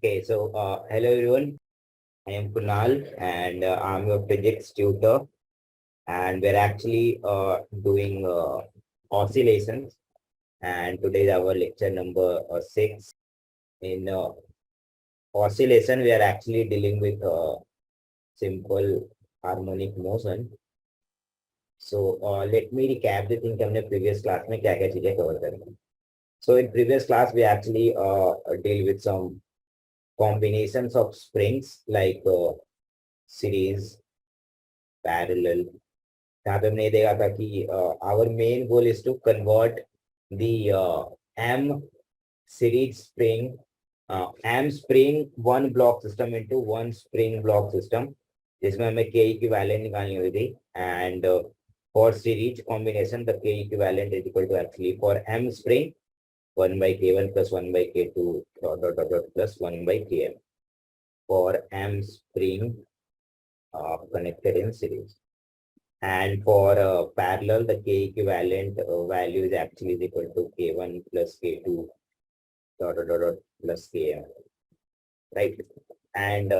Okay, so hello everyone. I am Kunal and I'm a physics tutor, and we're actually doing oscillations. And today is our lecture number 6. In oscillation, we are actually dealing with simple harmonic motion. So let me recap the thing हमने previous class में क्या क्या चीजें cover करी. So in previous class, we actually deal with some combinations of springs like series, parallel. यहाँ पे हमने ये देखा था कि our main goal is to convert the M series spring, M spring one block system into one spring block system, जिसमें हमें K equivalent निकालनी हुई थी. And for series combination, the K equivalent is equal to actually for M spring 1 by K1 plus 1 by K2 plus 1 by Km for M spring connected in series. And for parallel, the K equivalent value is actually equal to K1 plus K2 plus Km, right? And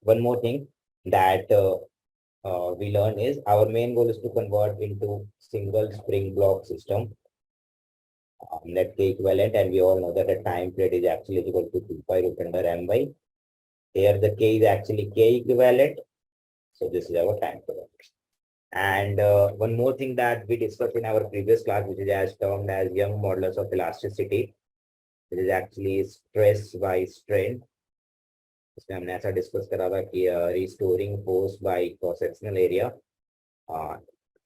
one more thing that we learn is our main goal is to convert into single spring block system, that K equivalent, and we all know that the time period is actually equal to 2 pi root under M by. Here the K is actually K equivalent, so this is our time period. And one more thing that we discussed in our previous class, which is as termed as Young modulus of elasticity, which is actually stress by strain. इसमें हमने ऐसा discuss करा था कि restoring force by cross sectional area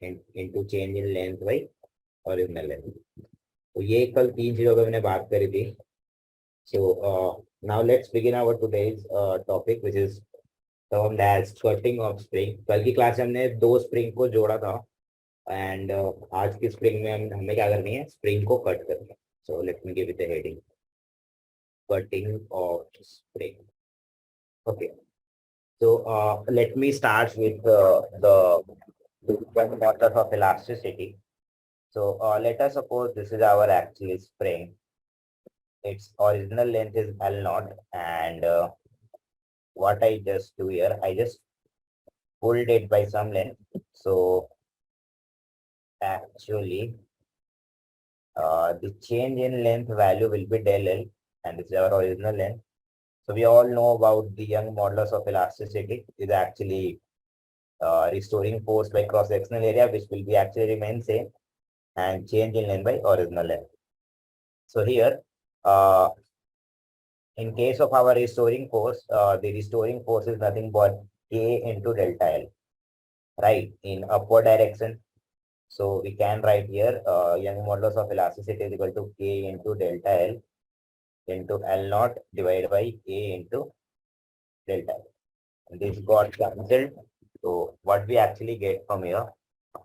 into change in length by original length. तो ये कल 3 चीजों पे मैंने बात करी थी. So now let's begin our today's topic, which is termed as cutting of spring. कल की क्लास में हमने 2 स्प्रिंग को जोड़ा था, एंड आज की स्प्रिंग में हमें क्या करनी है, स्प्रिंग को कट करनी है. So let me give it the heading, cutting of spring. Okay, so let me start with the modulus of elasticity. So let us suppose this is our actual spring. Its original length is L naught, and what I just do here, I just pulled it by some length. So actually the change in length value will be del L, and this is our original length. So we all know about the Young modulus of elasticity is actually restoring force by cross-sectional area, which will be actually remain same, and change in length by original length. So here, in case of our restoring force, the restoring force is nothing but K into delta L, right, in upward direction. So we can write here Young modulus of elasticity is equal to K into delta L into L naught divided by A into delta L. And this got cancelled. So what we actually get from here,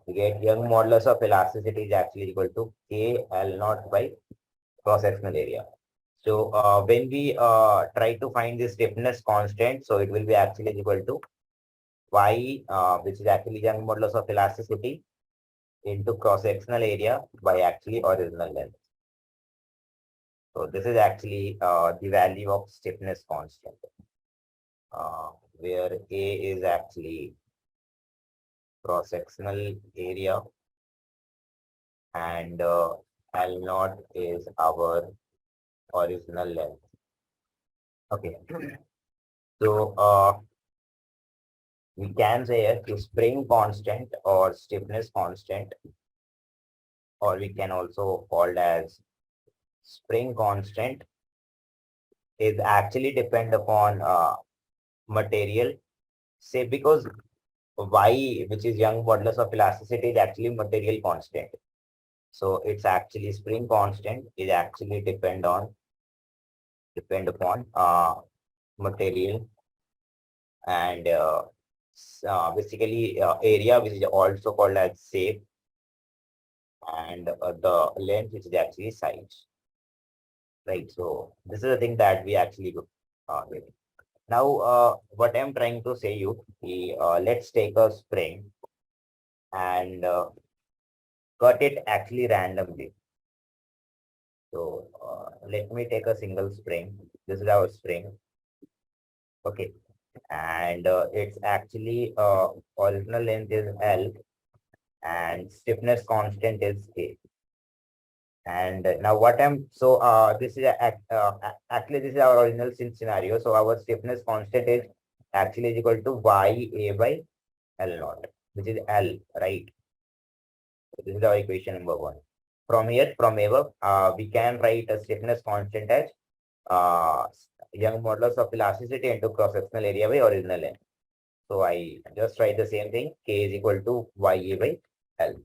we get Young modulus of elasticity is actually equal to K L naught by cross-sectional area. So when we try to find this stiffness constant, so it will be actually equal to Y, which is actually Young modulus of elasticity into cross-sectional area by actually original length. So this is actually the value of stiffness constant, where A is actually cross-sectional area and L naught is our original length. Okay, so we can say a spring constant or stiffness constant, or we can also call it as spring constant, is actually depend upon material. Say because Y, which is Young modulus of elasticity, is actually material constant. So it's actually spring constant is actually depend upon material, and basically area, which is also called as shape, and the length, which is actually size, right? So this is the thing that we actually do. Now what I'm trying to say you, let's take a spring and cut it actually randomly. So let me take a single spring This is our spring. Okay. And it's actually original length is L and stiffness constant is K. And now what I'm so this is actually this is our original scenario. So our stiffness constant is actually is equal to y a by L naught, which is L, right? So this is our equation number one. From here, from above, we can write a stiffness constant as uh, Young modulus of elasticity into cross-sectional area by original length. So I just write the same thing. K is equal to YA by L.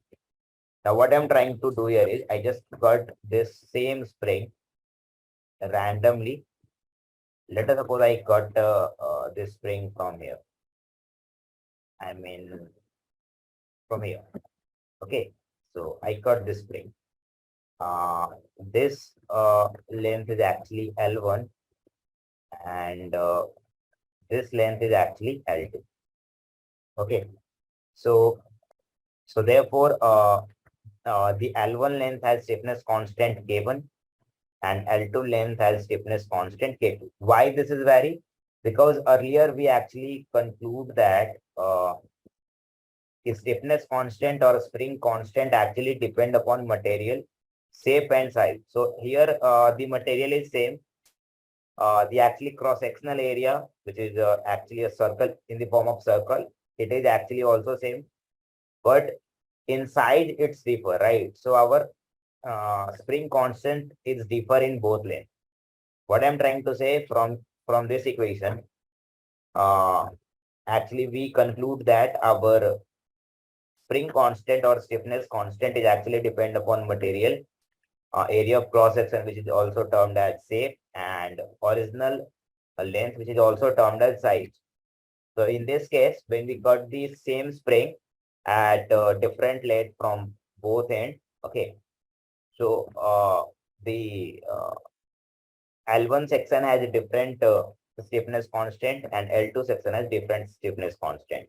Now what I'm trying to do here is I just got this same spring randomly. Let us suppose I got this spring from here. I mean from here. Okay. So I got this spring. This length is actually L1 and this length is actually L2. Okay. So therefore the L1 length has stiffness constant K1 and L2 length has stiffness constant K2. Why this is vary? Because earlier we actually conclude that stiffness constant or spring constant actually depend upon material shape and size. So here the material is same. The actually cross-sectional area, which is actually a circle in the form of circle, it is actually also same. But inside it's differ, right? So our spring constant is differ in both lengths. What I'm trying to say from this equation, uh, actually we conclude that our spring constant or stiffness constant is actually depend upon material, area of cross section, which is also termed as shape, and original length, which is also termed as size. So in this case, when we got the same spring at different length from both ends, okay. So the L1 section has a different stiffness constant and L2 section has different stiffness constant.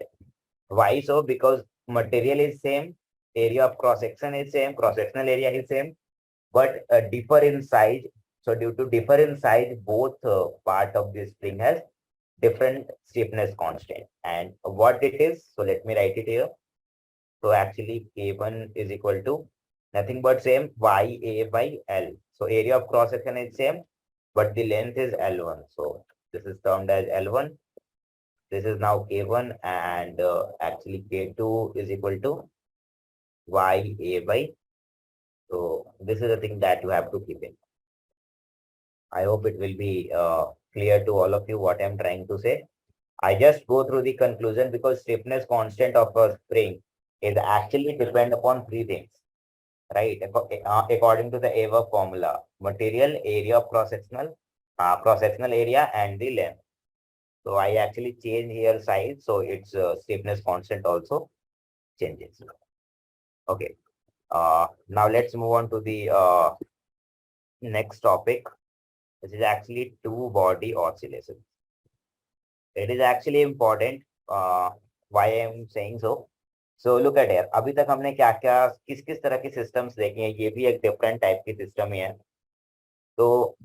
Why so? Because material is same, area of cross section is same, cross sectional area is same, but differ in size. So due to differ in size, both part of this spring has different stiffness constant. And what it is, so let me write it here. So actually K1 is equal to nothing but same YA by L. So area of cross section is same, but the length is L1. So this is termed as L1. This is now K1 and actually K2 is equal to YA by. So this is the thing that you have to keep in. I hope it will be clear to all of you what I'm trying to say. I just go through the conclusion because stiffness constant of a spring is actually depend upon three things, right? According to the AVA formula, material, area of cross-sectional area, and the length. So I actually change here size, so its stiffness constant also changes. Okay. Now let's move on to the next topic, which is actually two-body oscillations. It is actually important. Why I am saying so? So look at here. अभी तक हमने क्या क्या किस किस तरह के systems देखे हैं, ये भी एक डिफरेंट टाइप की सिस्टम ही है. तो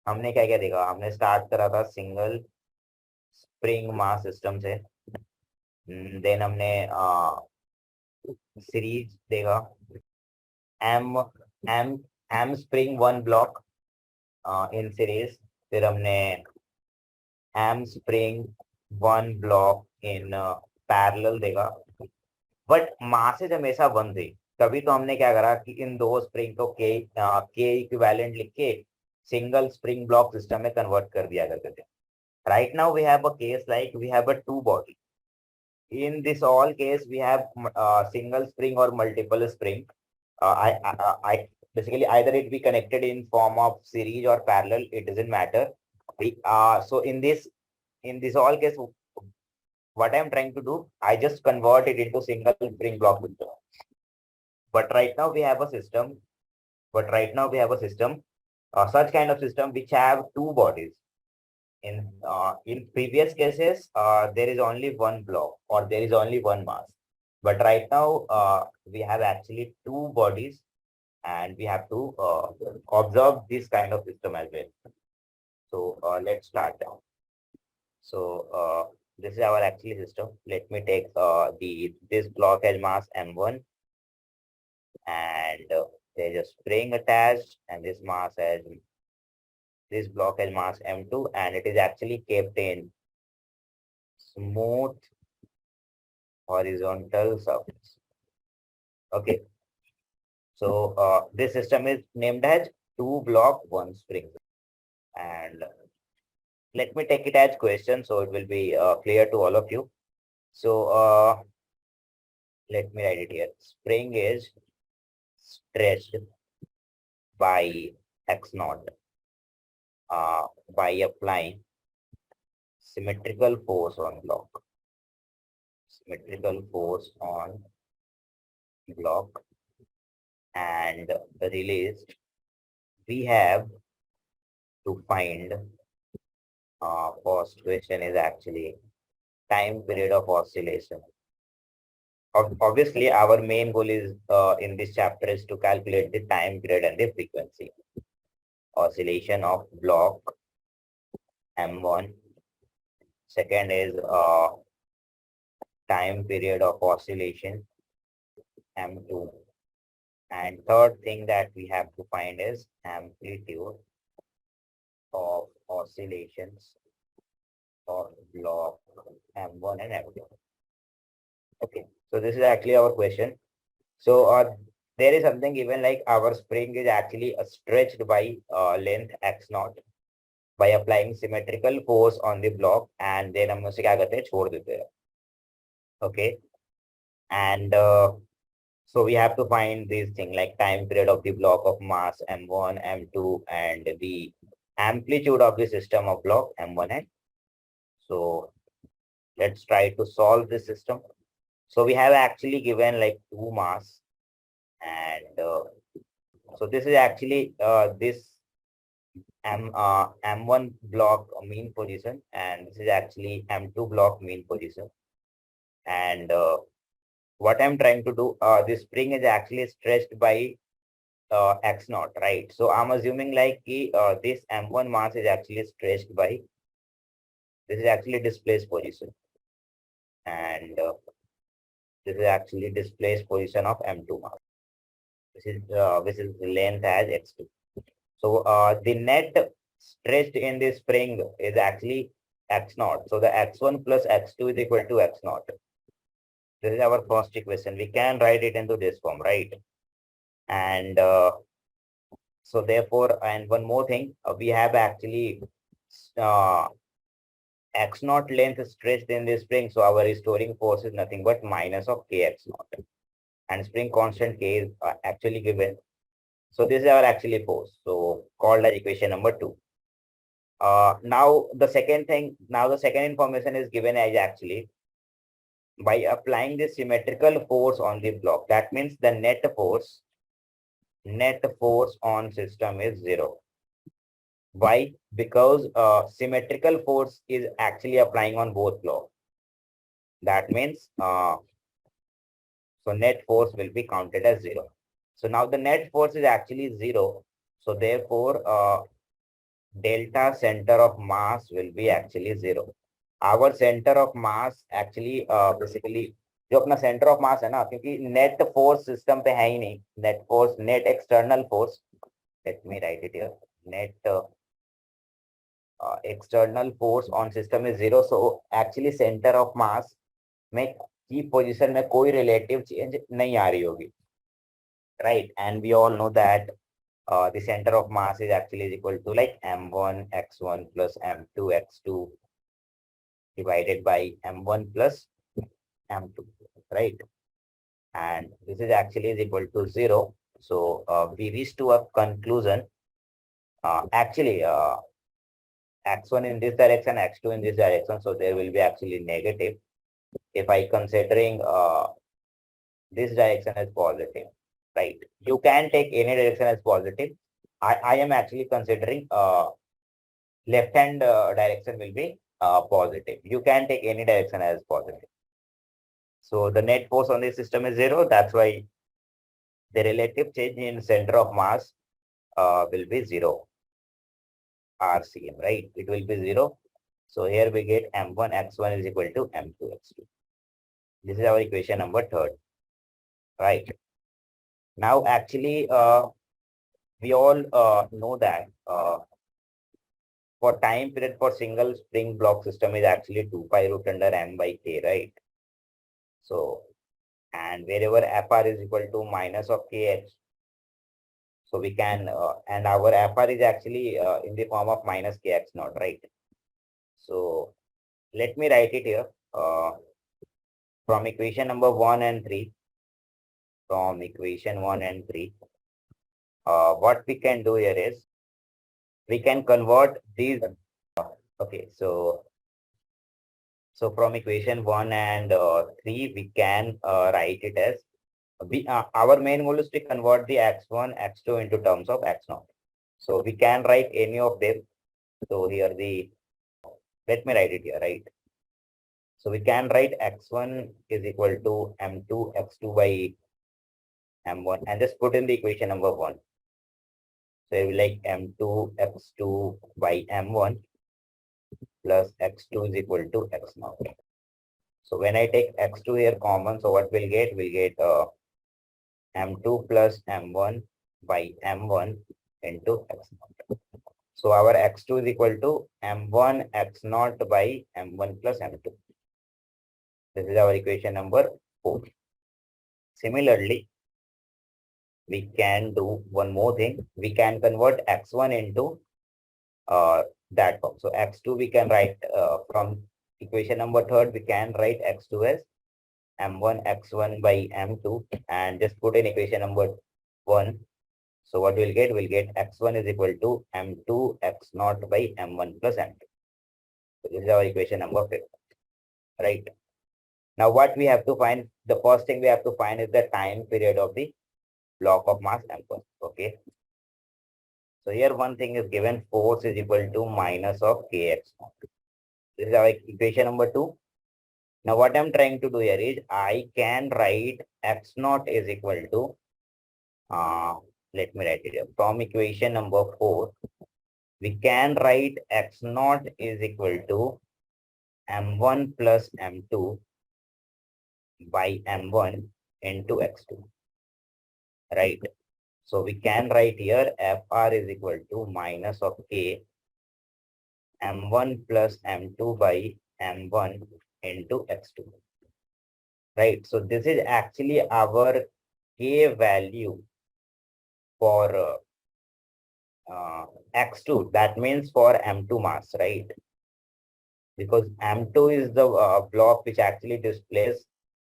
हमने क्या क्या देखा, हमने स्टार्ट करा था सिंगल स्प्रिंग मास सिस्टम से. देन हमने सीरीज देखा, M M M spring one block in series. फिर हमने M spring one block in parallel देखा. बट मासेज हमेशा वन थी. तभी तो हमने क्या करा कि इन दो स्प्रिंग को के इक्विवेलेंट लिख के सिंगल स्प्रिंग ब्लॉक सिस्टम में कन्वर्ट कर दिया करते थे. Right now we have a case like we have a two body. In this all case, we have single spring or multiple spring. I basically either it be connected in form of series or parallel. It doesn't matter. So in this all case, what I'm trying to do, I just convert it into single spring block system. But right now we have a system. But right now we have a system, such kind of system which have two bodies. In previous cases, there is only one block or there is only one mass. But right now, we have actually two bodies and we have to observe this kind of system as well. So let's start now. So this is our actually system. Let me take this block as mass m1, and there's a spring attached, and this block has mass m2, and it is actually kept in smooth horizontal surface. Okay, so this system is named as two block one spring, and let me take it as question so it will be clear to all of you. So let me write it here. Spring is stretched by x naught by applying symmetrical force on block. Symmetrical force on block, and released. We have to find first question is actually time period of oscillation. Obviously, our main goal is in this chapter is to calculate the time period and the frequency. Oscillation of block M1. Second is time period of oscillation M2. And third thing that we have to find is amplitude of oscillations of block M1 and M2. Okay, so this is actually our question. So there is something given like our spring is actually stretched by length x naught by applying symmetrical force on the block, and then हम उसे क्या करते हैं छोड़ देते हैं. Okay, and so we have to find this thing like time period of the block of mass m1, m2, and the amplitude of the system of block m1 and. So let's try to solve this system. So we have actually given like two mass, and so this is actually this M1 block mean position, and this is actually M2 block mean position. And what I'm trying to do, this spring is actually stretched by x naught, right? So I'm assuming like this M1 mass is actually stretched by, this is actually displaced position, and this is actually displaced position of M2 mass. This is the length as x2. So the net stretched in this spring is actually x naught. So the x1 plus x2 is equal to x naught. This is our first equation. We can write it into this form, right? And so therefore, and one more thing, we have actually uh, x naught length stretched in this spring. So our restoring force is nothing but minus of kx naught. And spring constant k is actually given. So this is our actually force. So called as equation number 2. Now the second thing, now the second information is given as actually by applying the symmetrical force on the block. That means the net force on system is 0. Why? Because symmetrical force is actually applying on both blocks. That means so net force will be counted as 0. So now the net force is actually 0. So therefore delta center of mass will be actually 0. Our center of mass actually basically जो अपना center of mass है ना, क्योंकि net force system पे है ही नहीं, net force, net external force, let me write it here, net external force on system is 0. So actually center of mass में की position में कोई relative change नहीं आ रही होगी, right? And we all know that the center of mass is actually equal to like m1 x1 plus m2 x2 divided by m1 plus m2, right? And this is actually is equal to 0. So we reach to a conclusion. Actually, x1 in this direction, x2 in this direction. So there will be actually negative. If I considering this direction as positive, right? You can take any direction as positive. I am actually considering left hand direction will be positive. You can take any direction as positive. So the net force on the system is 0. That's why the relative change in center of mass will be 0. RCM, right? It will be 0. So here we get M1 X1 is equal to M2 X2. This is our equation number third, right? Now, actually, we all know that for time period for single spring block system is actually 2 pi root under M by K, right? So, and wherever FR is equal to minus of KH, so we can, and our FR is actually in the form of minus KX naught, right? So, let me write it here. From equation number 1 and 3, from equation 1 and 3, what we can do here is we can convert these. Okay, so from equation 1 and 3, we can write it as our main goal is to convert the x1, x2 into terms of x0. So we can write any of them. So here let me write it here, right? So we can write x1 is equal to m2 x2 by m1 and just put in the equation number 1. So it will like m2 x2 by m1 plus x2 is equal to x0. So when I take x2 here common, so what we'll get? We'll get m2 plus m1 by m1 into x0. So our x2 is equal to m1 x0 by m1 plus m2. This is our equation number 4. Similarly, we can do one more thing. We can convert x1 into that form. So x2 we can write from equation number 3, we can write x2 as m1 x1 by m2 and just put in equation number 1. So what we'll get? We'll get x1 is equal to m2 x0 by m1 plus m2. So this is our equation number 5, right? Now what we have to find, the first thing we have to find is the time period of the block of mass m1. Okay. So here one thing is given, force is equal to minus of kx. This is our equation number 2. Now what I'm trying to do here is I can write x0 is equal to, let me write it here. From equation number 4, we can write x0 is equal to m1 plus m2 by m1 into x2, right? So we can write here fr is equal to minus of k m1 plus m2 by m1 into x2, right? So this is actually our k value for x2. That means for m2 mass, right? Because m2 is the block which actually displays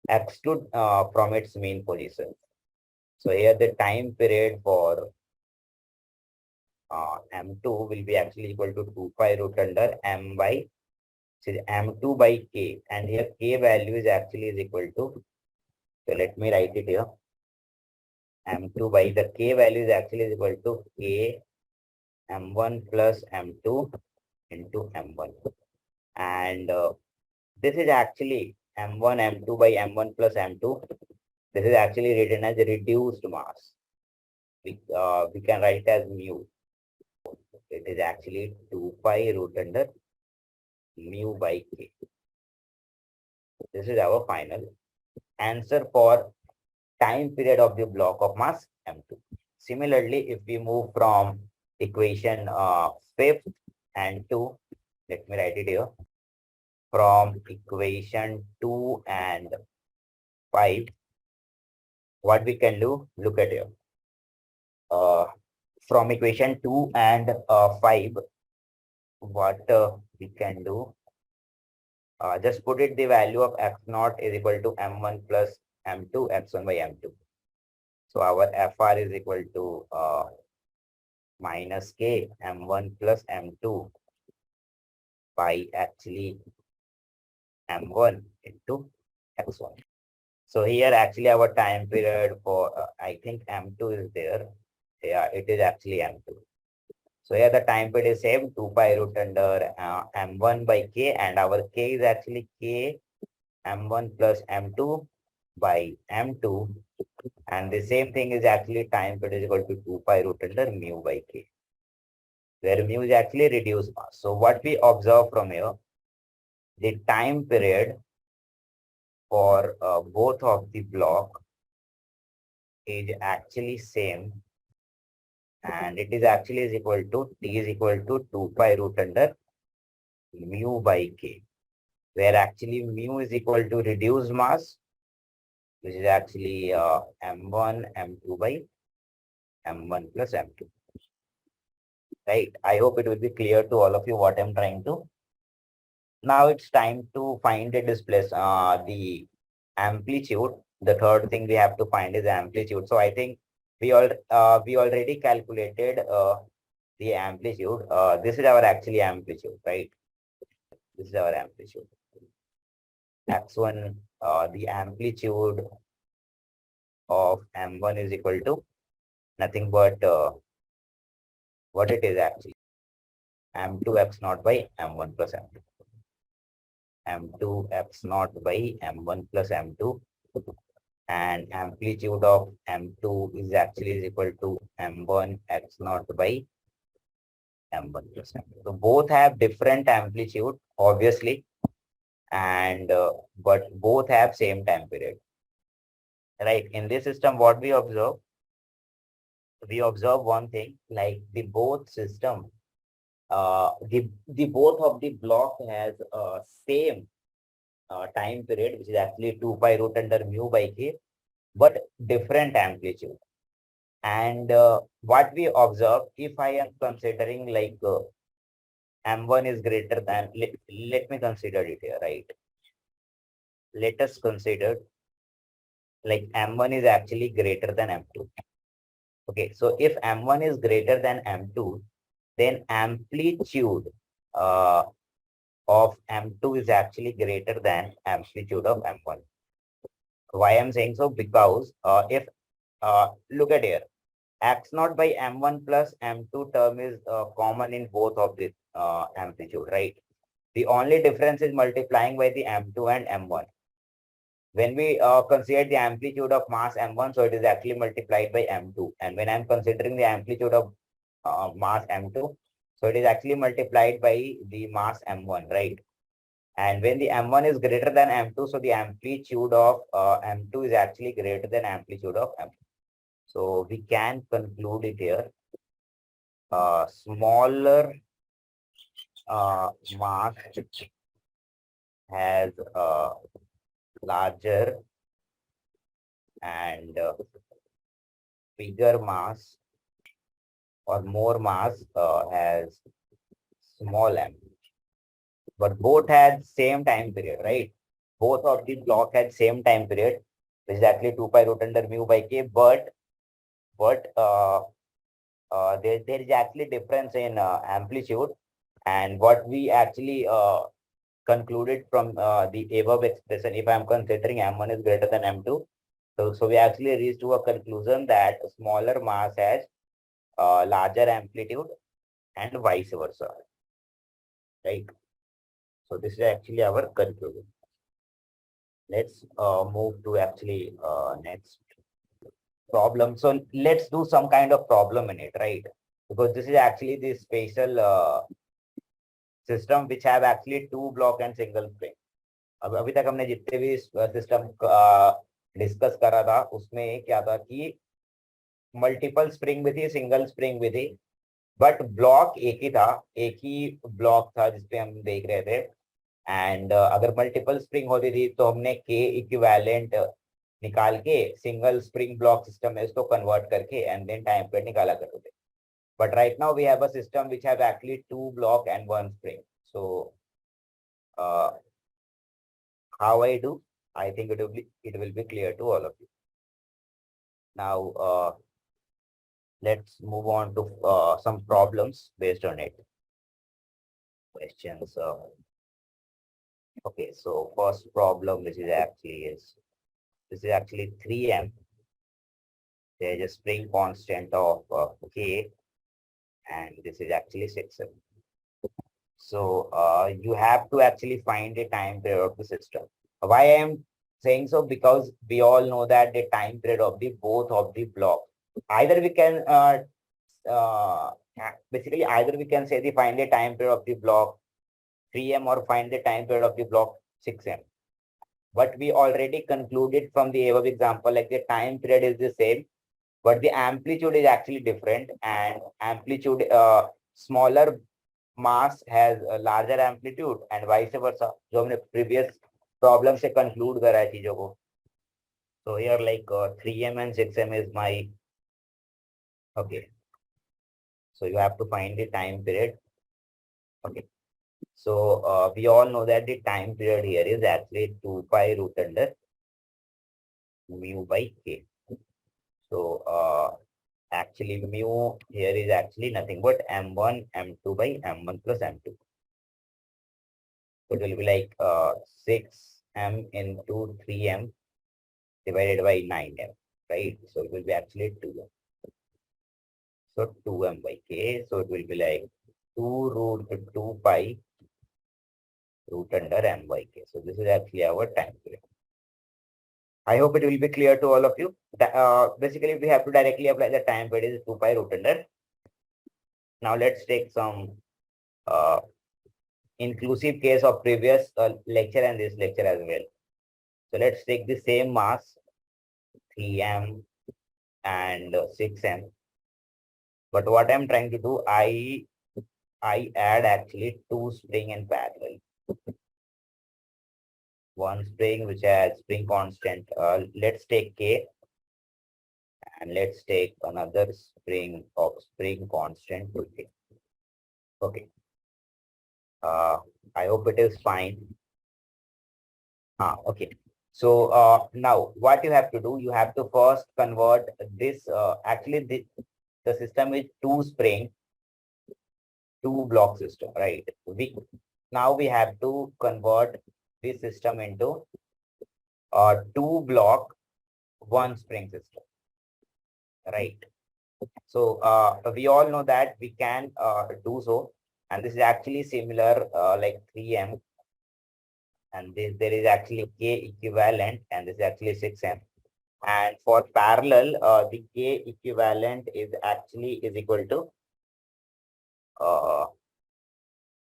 x2 from its mean position. So here the time period for m2 will be actually equal to 2 pi root under m by, so m2 by k, and here k value is actually is equal to, so let me write it here, m2 by the k value is actually is equal to k m1 plus m2 into m1, and this is actually m1 m2 by m1 plus m2. This is actually written as reduced mass. We can write it as mu. It is actually 2 pi root under mu by k. This is our final answer for time period of the block of mass m2. Similarly, if we move from equation 5th and 2, let me write it here. From equation 2 and 5, what we can do, look at here. From equation 2 and 5, what we can do, just put it the value of x0 is equal to m1 plus m2 x1 by m2. So our fr is equal to minus k m1 plus m2 by actually m1 into x1. So here actually our time period for I think m2 is there. Yeah, it is actually m2. So here the time period is same, 2 pi root under m1 by k, and our k is actually k m1 plus m2 by m2, and the same thing is actually time period is equal to 2 pi root under mu by k. where mu is actually reduced mass. So what we observe from here, the time period for both of the block is actually same, and it is actually is equal to T is equal to 2 pi root under mu by K, where actually mu is equal to reduced mass, which is actually M1, M2 by M1 plus M2. Right. I hope it will be clear to all of you what I'm trying to. Now it's time to find the the amplitude. The third thing we have to find is amplitude. So I think we already calculated the amplitude. This is our actually amplitude, right? This is our amplitude. X1, the amplitude of M1 is equal to nothing but what it is actually M2 X naught by M1 plus M2. M2 X naught by M1 plus M2, and amplitude of M2 is actually is equal to M1 X naught by M1 plus M2. So both have different amplitude, obviously, and but both have same time period. Right. In this system, what we observe one thing, like the both system, the both of the block has same time period, which is actually 2 pi root under mu by K, but different amplitude. And what we observe, if I am considering like M1 is greater than, let me consider it here, right? Let us consider like M1 is actually greater than M2. Okay, so if M1 is greater than M2, then amplitude uh, of M2 is actually greater than amplitude of M1. Why I'm saying so? Because if look at here, X naught by M1 plus M2 term is common in both of the amplitude, right? The only difference is multiplying by the M2 and M1. When we consider the amplitude of mass M1, so it is actually multiplied by M2. And when I'm considering the amplitude of mass M2, so it is actually multiplied by the mass M1, right? And when the M1 is greater than M2, so the amplitude of M2 is actually greater than amplitude of M2. So we can conclude it here. Smaller mass has larger and bigger mass or more mass has small m. But both had same time period, right? Both of the block had same time period, which is actually 2 pi root under mu by K, but there is actually difference in amplitude. And what we actually concluded from the above expression, if I'm considering M1 is greater than M2, so we actually reached to a conclusion that smaller mass has larger amplitude and vice versa, right? So this is actually our conclusion. Let's move to actually next problem. So let's do some kind of problem in it, right? Because this is actually the spatial system which have actually two block and single spring. अब अभी तक हमने जितने भी system discuss करा था उसमें क्या था कि मल्टीपल स्प्रिंग भी थी, सिंगल स्प्रिंग भी थी, बट ब्लॉक एक ही था, एक ही ब्लॉक था जिसपे हम देख रहे थे. एंड अगर मल्टीपल स्प्रिंग होती थी तो हमने के इक्विवेलेंट निकाल के सिंगल स्प्रिंग ब्लॉक सिस्टम में इसको कन्वर्ट करके एंड देन टाइम पे निकाला करते थे. But right now we have a system which have actually two block and one spring. So how I do, I think it will be clear to all of you. Now let's move on to some problems based on it. Questions. Okay, so first problem, which is actually this is actually 3m. There is a spring constant of k, and this is actually 6m. So you have to actually find the time period of the system. Why I am saying so? Because we all know that the time period of the both of the block. Either we can basically either we can say the find the time period of the block 3M or find the time period of the block 6M. But we already concluded from the above example, like the time period is the same, but the amplitude is actually different. And amplitude, smaller mass has a larger amplitude and vice versa. जो हमने previous problem से conclude करा है चीजों को. So here like 3M and 6M is my, okay. So you have to find the time period. Okay. So we all know that the time period here is actually 2 pi root under mu by k. So actually mu here is actually nothing but m1 m2 by m1 plus m2. So it will be like 6m into 3m divided by 9m, right? So it will be actually 2m. So 2m by k. So it will be like 2 root 2 pi root under m by k. So this is actually our time period. I hope it will be clear to all of you. Basically, we have to directly apply the time period is 2 pi root under. Now let's take some inclusive case of previous lecture and this lecture as well. So let's take the same mass 3m and 6m. But what I'm trying to do, I add actually two spring in parallel. One spring which has spring constant. Let's take k, and let's take another spring of spring constant. Okay. I hope it is fine. Okay. So now what you have to do, you have to first convert this, actually the system is two spring, two block system, right? Now we have to convert this system into two block, one spring system, right? So we all know that we can do so, and this is actually similar like 3m, and there is actually k equivalent, and this is actually 6m. And for parallel, the k equivalent is actually is equal to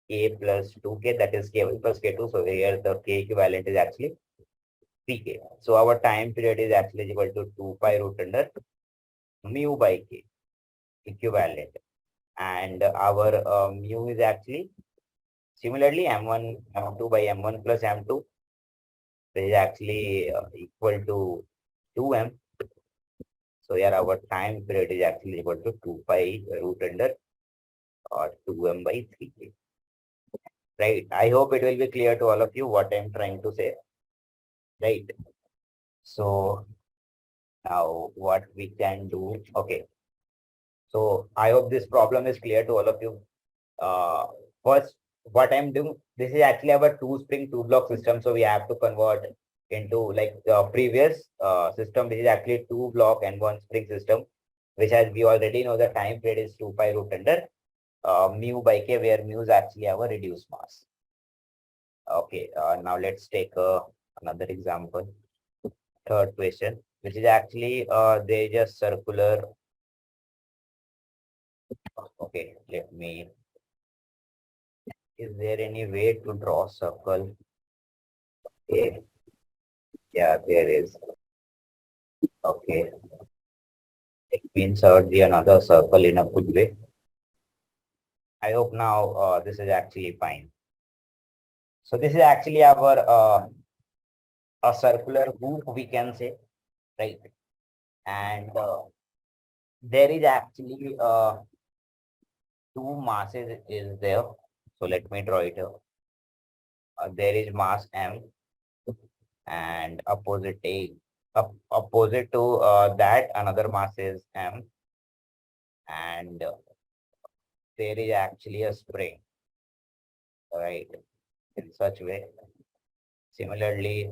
k plus 2k, that is k1 plus k2. So here the k equivalent is actually 3k. So our time period is actually equal to 2 pi root under mu by k equivalent. And our mu is actually similarly m1 m2 by m1 plus m2. This is actually equal to 2m. So here our time period is actually equal to 2 pi root under 2m by 3k. Right. I hope it will be clear to all of you what I'm trying to say. Right. So now what we can do. Okay. So I hope this problem is clear to all of you. First, what I'm doing, this is actually our two spring, two block system. So we have to convert into like the previous system, which is actually two block and one spring system, which has we already know the time period is 2 pi root under mu by k, where mu is actually our reduced mass. Okay, now let's take another example. Third question, which is actually they just circular. Okay, let me. Is there any way to draw circle? Okay. Yeah, there is. Okay. It means the another circle in a good way. I hope now this is actually fine. So this is actually our a circular hoop, we can say, right? And there is actually two masses is there. So let me draw it here. There is mass m and opposite a opposite to that another mass is m, and there is actually a spring, right? In such way. Similarly,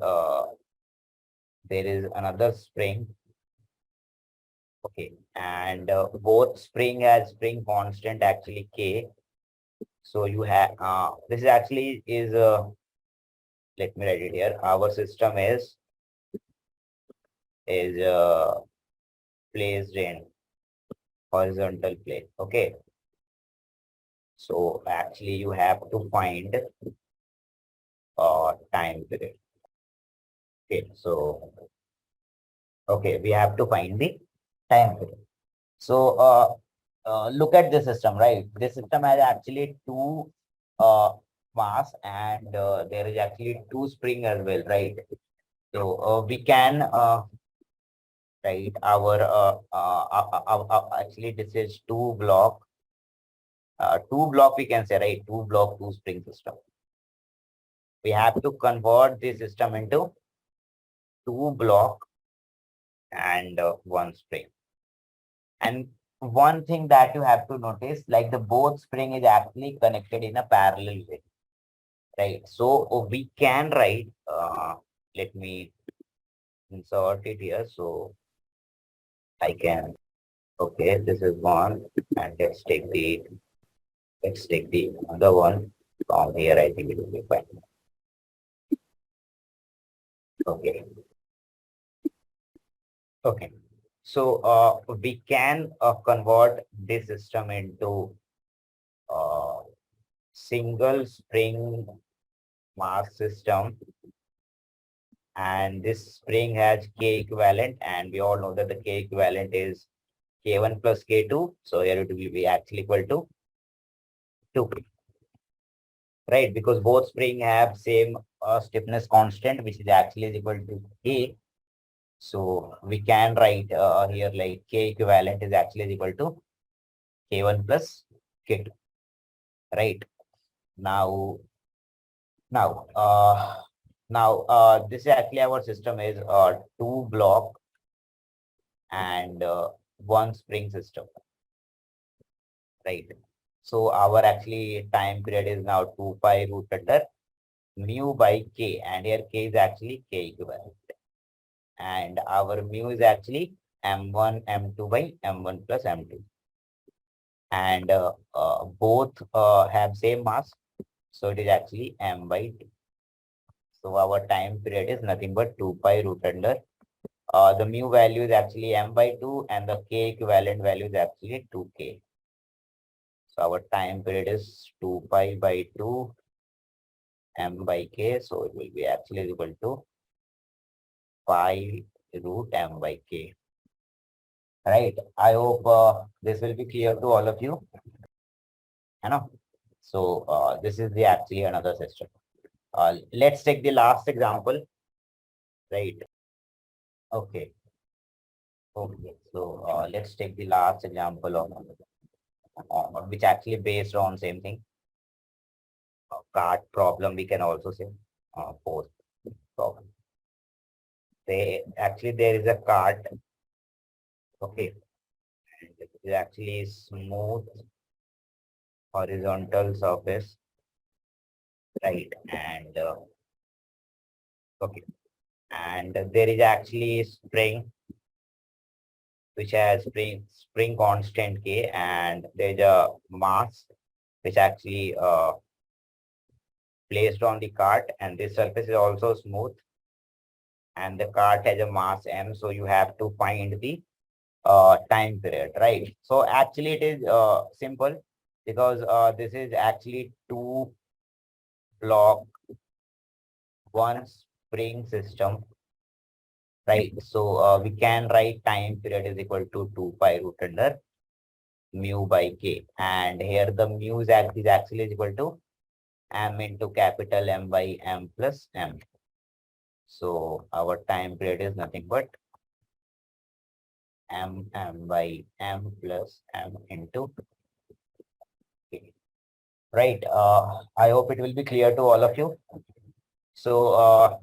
there is another spring. Okay, and both spring has spring constant actually k. So you have this is actually is let me write it here. Our system is placed in horizontal plane. Okay, So actually you have to find time period. Okay, so okay, we have to find the time period. So look at the system, right? This system has actually two uh, mass and there is actually two spring as well, right? So we can write our actually this is two block we can say, right? Two block, two spring system. We have to convert this system into two block and one spring. And one thing that you have to notice, like the both spring is actually connected in a parallel way, right? So we can write, let me insert it here. So I can, okay, this is one and let's take the other one from here. I think it will be fine. Okay. Okay. So we can convert this system into uh, single spring mass system, and this spring has K equivalent, and we all know that the K equivalent is K1 plus K2. So here it will be actually equal to 2, right? Because both spring have same stiffness constant, which is actually is equal to K. So we can write here like K equivalent is actually equal to K1 plus K2, right? Now, now, this is actually our system is two block and one spring system, right? So our actually time period is now 2 pi root under mu by k, and here k is actually k equivalent. And our mu is actually m1, m2 by m1 plus m2. And both have same mass. So it is actually m by 2. So our time period is nothing but 2 pi root under. The mu value is actually m by 2 and the k equivalent value is actually 2k. So our time period is 2 pi by 2 m by k. So it will be actually equal to pi root m by k. Right. I hope this will be clear to all of you. I know. So this is the actually another system. Let's take the last example. Right. Okay. Okay. So let's take the last example of which actually based on same thing. Cart problem we can also say. Post problem. They actually there is a cart. Okay. And it is actually smooth horizontal surface, right? And okay, and there is actually spring which has spring constant k, and there's a mass which actually placed on the cart, and this surface is also smooth, and the cart has a mass m. So you have to find the time period, right? So actually it is simple because this is actually two block one spring system, right? So we can write time period is equal to 2 pi root under mu by k. And here the mu is actually is equal to m into capital M by m plus m. So our time period is nothing but m by m plus m into k. Right. I hope it will be clear to all of you. So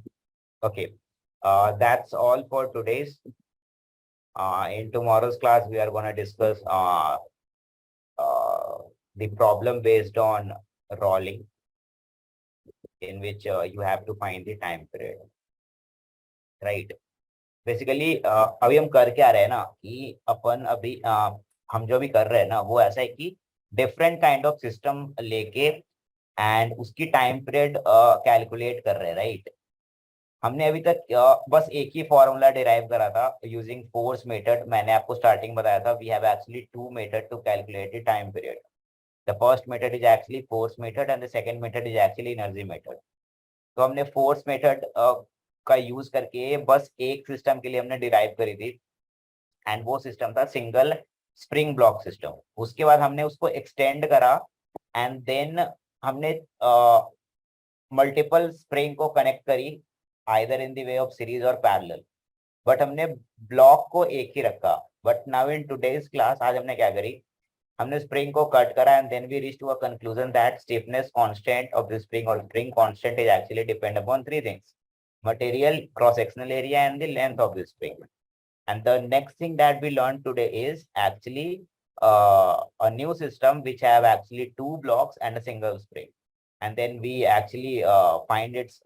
okay. That's all for today's. In tomorrow's class, we are going to discuss uh, the problem based on rolling, in which you have to find the time period, right? Basically अभी हम कर क्या रहे हैं ना कि अपन अभी हम जो भी कर रहे हैं ना वो ऐसा है कि डिफरेंट काइंड ऑफ सिस्टम लेके एंड उसकी टाइम पीरियड कैलकुलेट कर रहे हैं, राइट? हमने अभी तक बस एक ही फॉर्मूला डिराइव करा था यूजिंग फोर्स मेथड. मैंने आपको स्टार्टिंग बताया था we have actually two method to calculate the time period, The first method is actually force method and the second method is actually energy method. तो हमने force method का use करके बस एक सिस्टम के लिए हमने डिराइव करी थी एंड वो सिस्टम था सिंगल स्प्रिंग ब्लॉक सिस्टम. उसके बाद हमने उसको एक्सटेंड करा एंड देन हमने मल्टीपल स्प्रिंग को कनेक्ट करी either in the way of series और पैरेलल. बट हमने ब्लॉक को एक ही रखा. But now in today's class आज हमने क्या करी, हमने स्प्रिंग को कट करा and then we reach to a conclusion that stiffness constant of the spring और spring constant is actually depend upon three things: material, cross sectional area and the length of the spring. And the next thing that we learned today is actually a new system which have actually two blocks and a single spring. And then we actually find its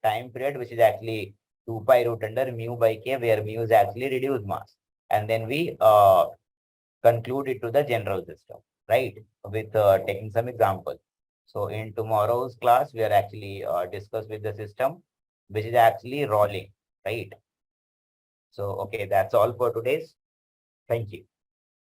time period, which is actually 2 pi root under mu by k, where mu is actually reduced mass. And then we conclude it to the general system, right? With taking some examples. So in tomorrow's class, we are actually discuss with the system, which is actually rolling, right? So, okay, that's all for today's. Thank you.